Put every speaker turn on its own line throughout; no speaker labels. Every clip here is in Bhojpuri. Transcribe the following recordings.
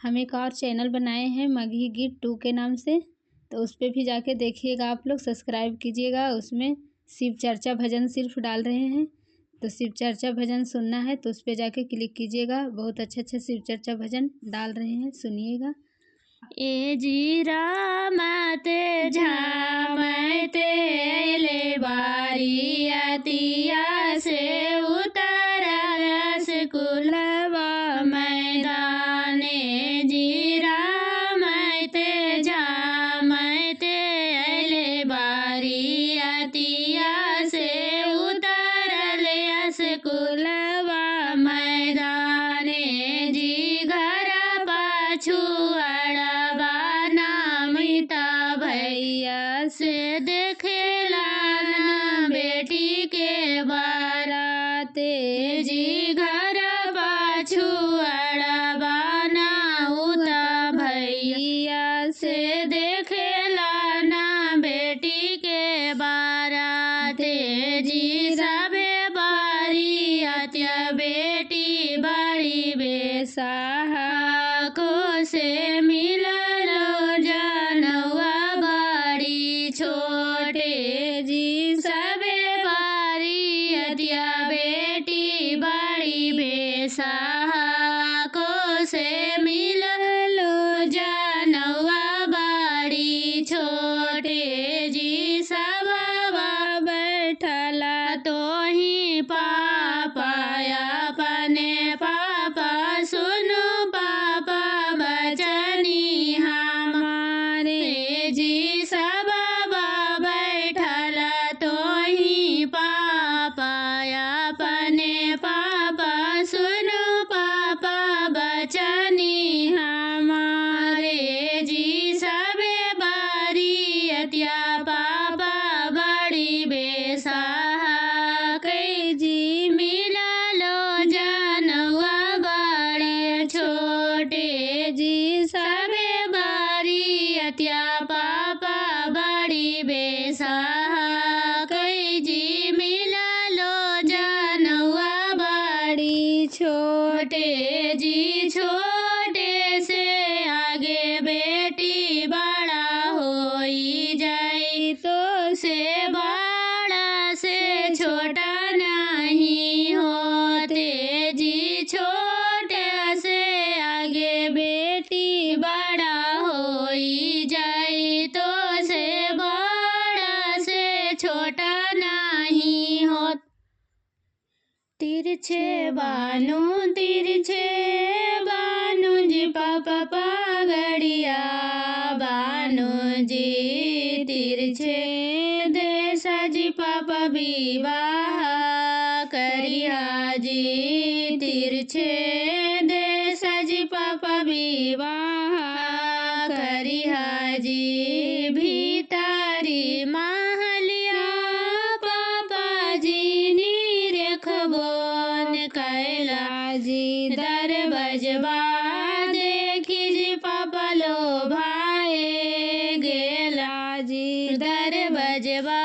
हम एक और चैनल बनाए हैं मगही गीत 2 के नाम से, तो उस पे भी जाके देखिएगा आप लोग, सब्सक्राइब कीजिएगा। उसमें शिव चर्चा भजन सिर्फ डाल रहे हैं, तो शिव चर्चा भजन सुनना है तो उस पे जाके क्लिक कीजिएगा। बहुत अच्छे शिव चर्चा भजन डाल रहे हैं, सुनिएगा।
ए जी रामते झामते ले बारियतिया से उतरस कुलवा मैदाने जी रामते झामते ले बारियतिया से उतरस कुलवा मैदाने जी घर पाछू भैया से देखेला बेटी के बाराते जी घर पाछू अड़बाना उता भैया से देखेला बेटी के बाराते जी सबे बारी अत्य बेटी बड़ी बेसाहा को से मिललो छोटे जी सबे बारी अतिया बेटी बड़ी बेसाहा को से मिललो जनवा बाड़ी छोटे जी सबा बैठला तो ही पापाया पने पापा सुनो पापा बचनी हमारे जी सब अपने पापा सुनो पापा बचनी हमारे जी सबे बारी अतिया पापा बड़ी बेसाहा कई जी मिललो जनवा बड़े छोटे जी सबे बारी अतिया पापा बड़ी बेसाहा कई जी छोटे जी छोटे से आगे बेटी बड़ा होई जाई तो से बड़ा से छोटा नहीं होते जी छोटे से आगे बेटी बड़ा होई जाई तो से बड़ा से छोटा नहीं होता। तिरछे बानु जी पापा पागड़िया बानु जी तिरछे देसा जी पापा विवाह करिया जी तिरछे देसा जी पापा विवाह करिया जी भीतारी महलिया पापा जी नीरखबोन कैला जी दर बजबा देखी जी पापा लो भाए गेला जी दर बजबा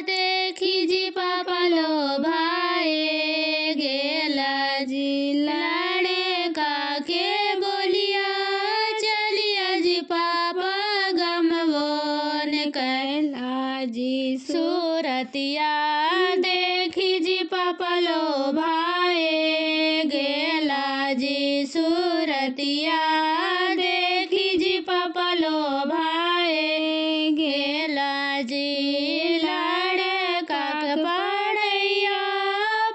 देखी जी पापा लो भाए गेला जी लाड़े का के बोलिया चलिया जी पापा गमबोन कैला जी सूरतिया देखी जी पापा लो भाए गेला जी सूरतिया देखी जी पापा लो भाए गेला जी लाड़े काक पड़ैया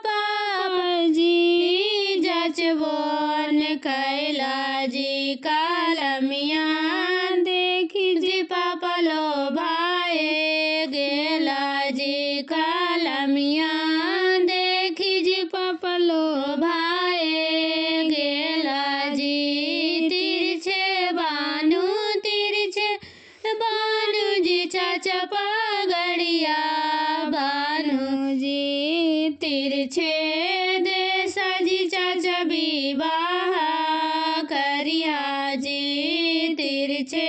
पापा जी जचबोन कैला जी कालमिया देखी जी पापा लो भाए गेला जी कालमिया देखी जी पापा लो भाए गेला जी तिरछे बानु जी चाचा पागड़िया बानु जी तिरछे देसा जी चाचा विवाह करिया जी तिरछे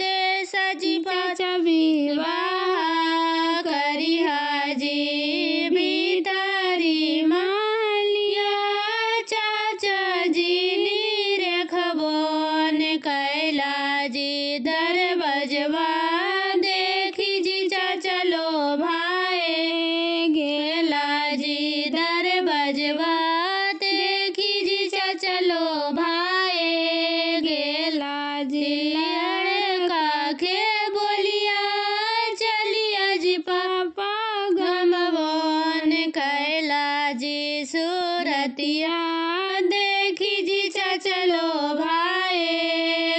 देसा जी चाचा विवाह करिया जी भीतारी मालिया चाचा जी नीरखबो लोभाए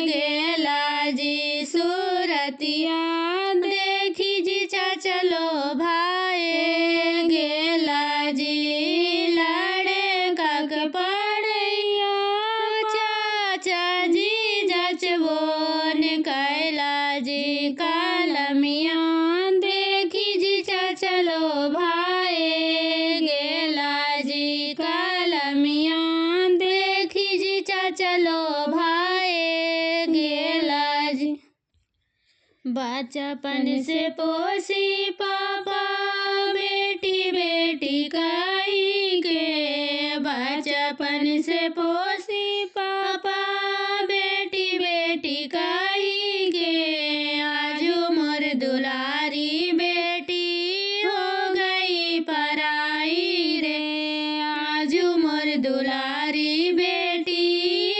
गेला जी सूरतिया देखी जी चाचा लोभाए गेला जी लाड़े काक पड़ैया चाचा जी जचबोन कैला जी कालमिया देखी जी चाचा लोभाए गेला जी कालमिया देखी जी चाचा लोभाए गेला जी बचपन से पोसी पापा बेटी बेटी काई के बचपन से पोसी पापा बेटी बेटी काई के आज मोर दुलारी बेटी हो गई पराई रे आज मोर दुलारी बेटी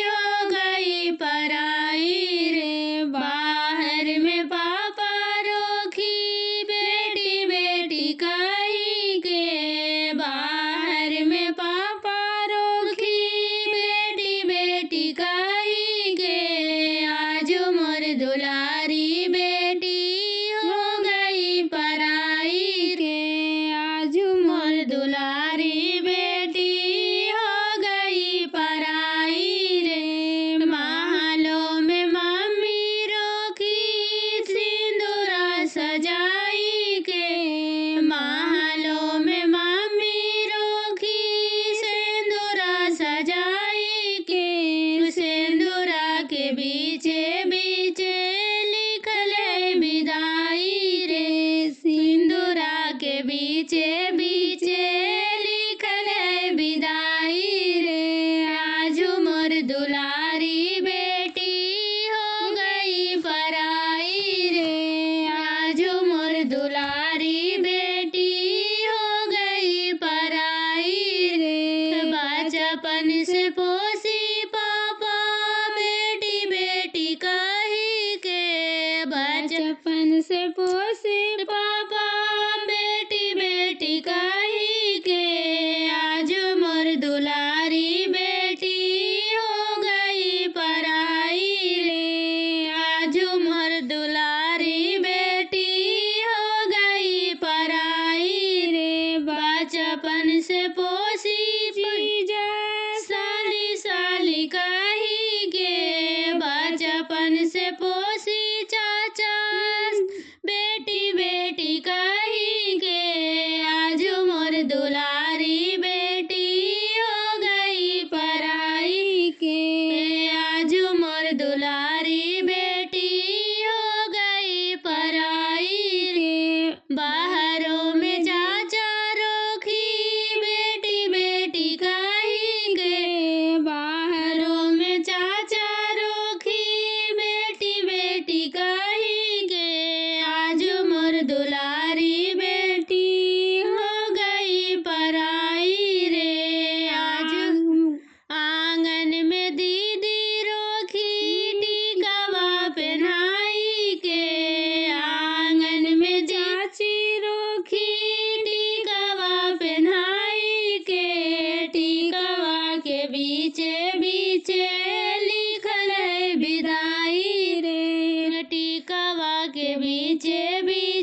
हो गई पराई रे बाहर में पापा रोखी बेटी बेटी काई के बाहर में पापा रोखी बेटी बेटी काई के आज मोर दुलारी बेटी हो गई पराई रे आज मोर दुलारी बेटी हो गई पराई रे महलों में मम्मी रोकी सिंदूरा सजाई के महलों में मम्मी रोकी सिंदूरा सजाई के सिंदूरा के बीचे बीचे लिखल है विदाई रे सिंदूरा के बीचे बीचे लिखल है विदाई रे आज मोर दुलारी बेटी हो गई पराई रे आज मोर दुलारी बेटी हो गई पराई रे बचपन से पोसी पापा बेटी बेटी कही के बचपन से पोसी पापा बेटी बेटी कही के आज मोर दुलारी बेटी हो गई पराई रे आज मोर दुलारी बेटी हो गई पराई रे बचपन से पोसी जीजा साली साली कही के बचपन से पोसी चाचा बेटी बेटी कही के आज मोर दुलारी बेटी हो गई पराई के आज मोर दुलारी बेटी हो गई पराई रे बाहरों में चाचा रोखी बेटी बेटी कही के बाहरों में चाचा रोखी बेटी बेटी कही के आज मोर दुलारी बेटी हो गई पराई रे आज आंगन में दीदी रोखी टीकावा पहनाई के आंगन में चाची रोखी टीकावा पहनाई के टीकावा के बीचे बीचे लिखल है विदाई रे टीकावा के बीचे बीचे